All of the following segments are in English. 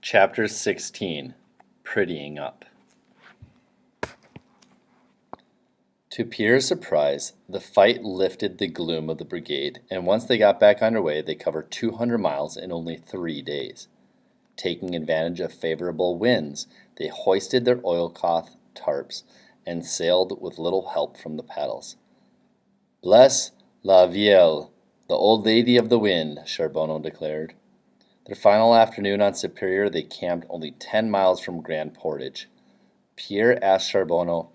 Chapter 16 Prettying Up. To Pierre's surprise, the fight lifted the gloom of the brigade, and once they got back underway, they covered 200 miles in only 3 days. Taking advantage of favorable winds, they hoisted their oilcloth tarps and sailed with little help from the paddles. Bless la Vieille, the old lady of the wind, Charbonneau declared. Their final afternoon on Superior, they camped only 10 miles from Grand Portage. Pierre asked Charbonneau,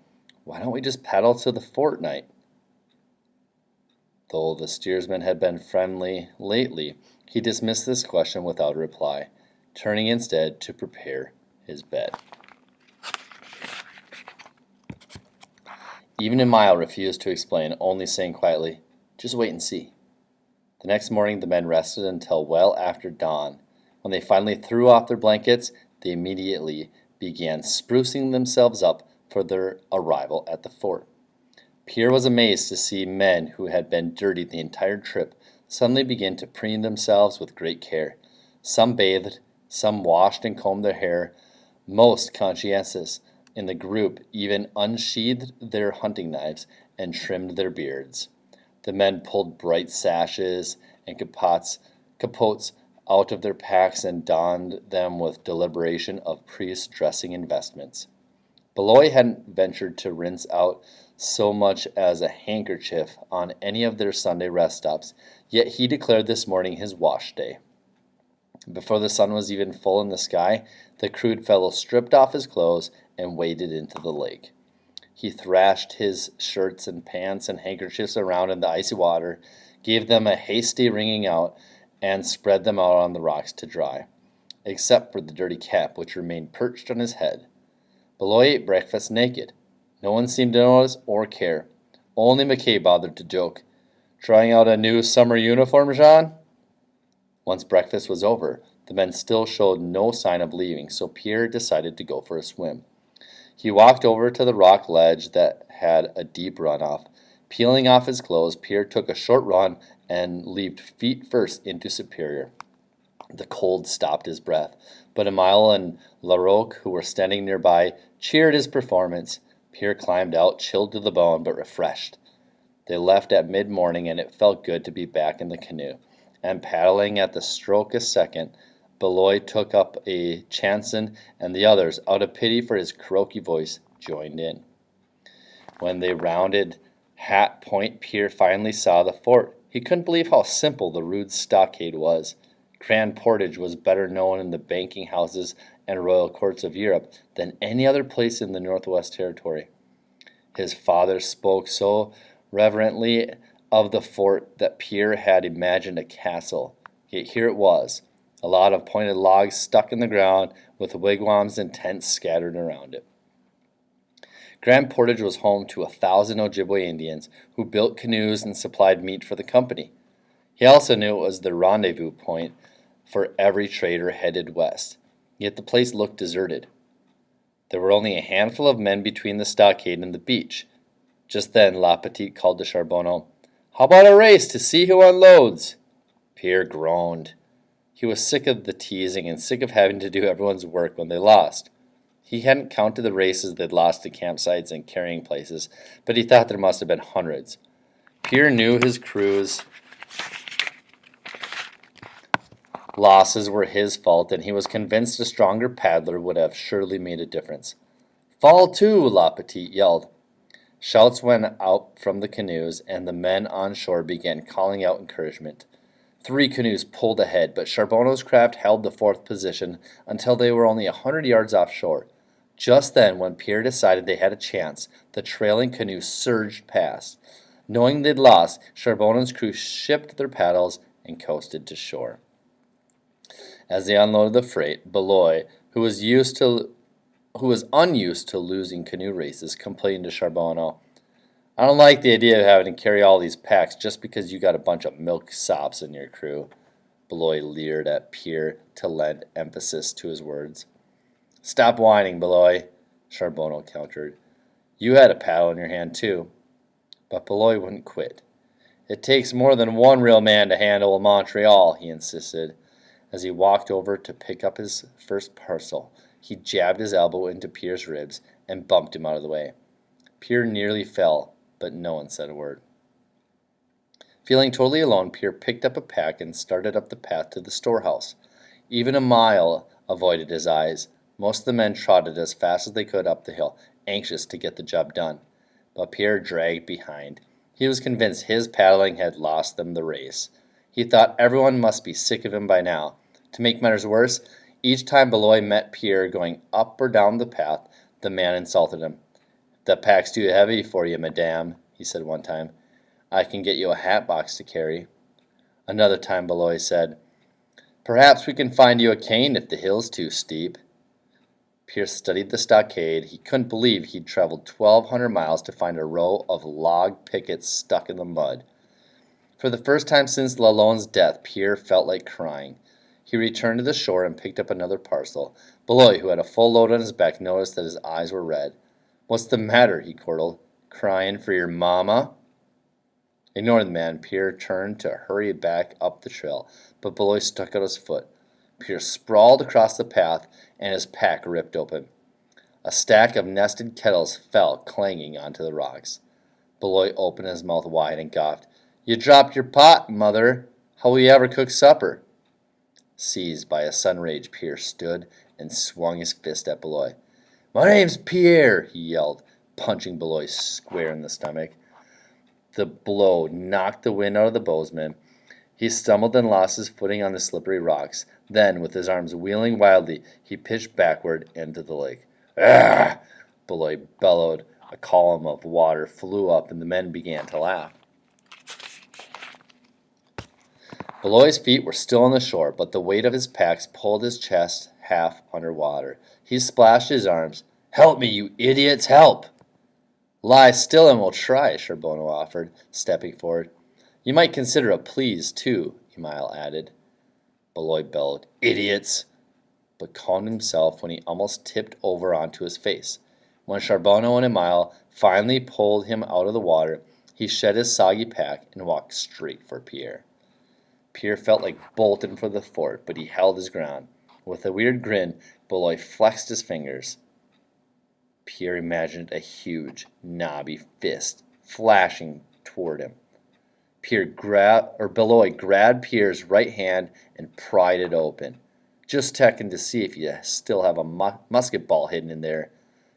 "Why don't we just paddle to the fortnight?" Though the steersman had been friendly lately, he dismissed this question without a reply, turning instead to prepare his bed. Even Emile refused to explain, only saying quietly, "Just wait and see." The next morning the men rested until well after dawn. When they finally threw off their blankets, they immediately began sprucing themselves up for their arrival at the fort. Pierre was amazed to see men who had been dirty the entire trip suddenly begin to preen themselves with great care. Some bathed, some washed and combed their hair. Most conscientious in the group even unsheathed their hunting knives and trimmed their beards. The men pulled bright sashes and capotes out of their packs and donned them with deliberation of priest-dressing investments. Beloy hadn't ventured to rinse out so much as a handkerchief on any of their Sunday rest stops, yet he declared this morning his wash day. Before the sun was even full in the sky, the crude fellow stripped off his clothes and waded into the lake. He thrashed his shirts and pants and handkerchiefs around in the icy water, gave them a hasty wringing out, and spread them out on the rocks to dry, except for the dirty cap which remained perched on his head. Beloy ate breakfast naked. No one seemed to notice or care. Only McKay bothered to joke. "Trying out a new summer uniform, Jean?" Once breakfast was over, the men still showed no sign of leaving, so Pierre decided to go for a swim. He walked over to the rock ledge that had a deep runoff. Peeling off his clothes, Pierre took a short run and leaped feet first into Superior. The cold stopped his breath, but Emile and Larocque, who were standing nearby, cheered his performance. Pierre climbed out, chilled to the bone, but refreshed. They left at mid-morning, and it felt good to be back in the canoe. And paddling at the stroke a second, Beloy took up a chanson, and the others, out of pity for his croaky voice, joined in. When they rounded Hat Point, Pierre finally saw the fort. He couldn't believe how simple the rude stockade was. Grand Portage was better known in the banking houses and royal courts of Europe than any other place in the Northwest Territory. His father spoke so reverently of the fort that Pierre had imagined a castle. Yet here it was, a lot of pointed logs stuck in the ground with wigwams and tents scattered around it. Grand Portage was home to 1,000 Ojibwe Indians who built canoes and supplied meat for the company. He also knew it was the rendezvous point for every trader headed west, yet the place looked deserted. There were only a handful of men between the stockade and the beach. Just then La Petite called to Charbonneau, "How about a race to see who unloads?" Pierre groaned. He was sick of the teasing and sick of having to do everyone's work when they lost. He hadn't counted the races they'd lost to campsites and carrying places, but he thought there must have been hundreds. Pierre knew his crew's losses were his fault, and he was convinced a stronger paddler would have surely made a difference. "Fall to!" La Petite yelled. Shouts went out from the canoes, and the men on shore began calling out encouragement. 3 canoes pulled ahead, but Charbonneau's craft held the 4th position until they were only 100 yards offshore. Just then, when Pierre decided they had a chance, the trailing canoe surged past. Knowing they'd lost, Charbonneau's crew shipped their paddles and coasted to shore. As they unloaded the freight, Beloy, who was unused to losing canoe races, complained to Charbonneau, "I don't like the idea of having to carry all these packs just because you got a bunch of milksops in your crew." Beloy leered at Pierre to lend emphasis to his words. "Stop whining, Beloy," Charbonneau countered. "You had a paddle in your hand, too." But Beloy wouldn't quit. "It takes more than one real man to handle Montreal," he insisted. As he walked over to pick up his first parcel, he jabbed his elbow into Pierre's ribs and bumped him out of the way. Pierre nearly fell, but no one said a word. Feeling totally alone, Pierre picked up a pack and started up the path to the storehouse. Even a mile avoided his eyes. Most of the men trotted as fast as they could up the hill, anxious to get the job done. But Pierre dragged behind. He was convinced his paddling had lost them the race. He thought everyone must be sick of him by now. To make matters worse, each time Beloy met Pierre going up or down the path, the man insulted him. "The pack's too heavy for you, madame," he said one time. "I can get you a hat box to carry." Another time Beloy said, "Perhaps we can find you a cane if the hill's too steep." Pierre studied the stockade. He couldn't believe he'd traveled 1,200 miles to find a row of log pickets stuck in the mud. For the first time since Lalonde's death, Pierre felt like crying. He returned to the shore and picked up another parcel. Beloy, who had a full load on his back, noticed that his eyes were red. "What's the matter?" he chortled. "Crying for your mama?" Ignoring the man, Pierre turned to hurry back up the trail, but Beloy stuck out his foot. Pierre sprawled across the path, and his pack ripped open. A stack of nested kettles fell clanging onto the rocks. Beloy opened his mouth wide and coughed. "You dropped your pot, mother. How'll you ever cook supper?" Seized by a sudden rage, Pierre stood and swung his fist at Beloy. "My name's Pierre," he yelled, punching Beloy square in the stomach. The blow knocked the wind out of the bowsman. He stumbled and lost his footing on the slippery rocks. Then, with his arms wheeling wildly, he pitched backward into the lake. "Ah!" Beloy bellowed. A column of water flew up, and the men began to laugh. Beloy's feet were still on the shore, but the weight of his packs pulled his chest half under water. He splashed his arms. "Help me, you idiots, help!" "Lie still and we'll try," Charbonneau offered, stepping forward. "You might consider a please, too," Emile added. Beloy bellowed, "Idiots!" but calmed himself when he almost tipped over onto his face. When Charbonneau and Emile finally pulled him out of the water, he shed his soggy pack and walked straight for Pierre. Pierre felt like bolting for the fort, but he held his ground. With a weird grin, Beloy flexed his fingers. Pierre imagined a huge, knobby fist flashing toward him. Beloy grabbed Pierre's right hand and pried it open. "Just checking to see if you still have a musket ball hidden in there.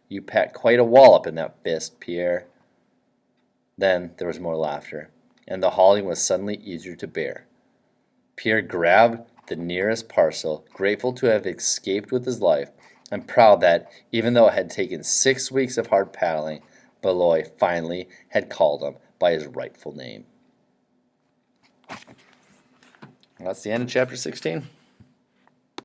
You packed quite a wallop in that fist, Pierre." Then there was more laughter, and the hauling was suddenly easier to bear. Pierre grabbed the nearest parcel, grateful to have escaped with his life, and proud that, even though it had taken 6 weeks of hard paddling, Beloy finally had called him by his rightful name. That's the end of chapter 16.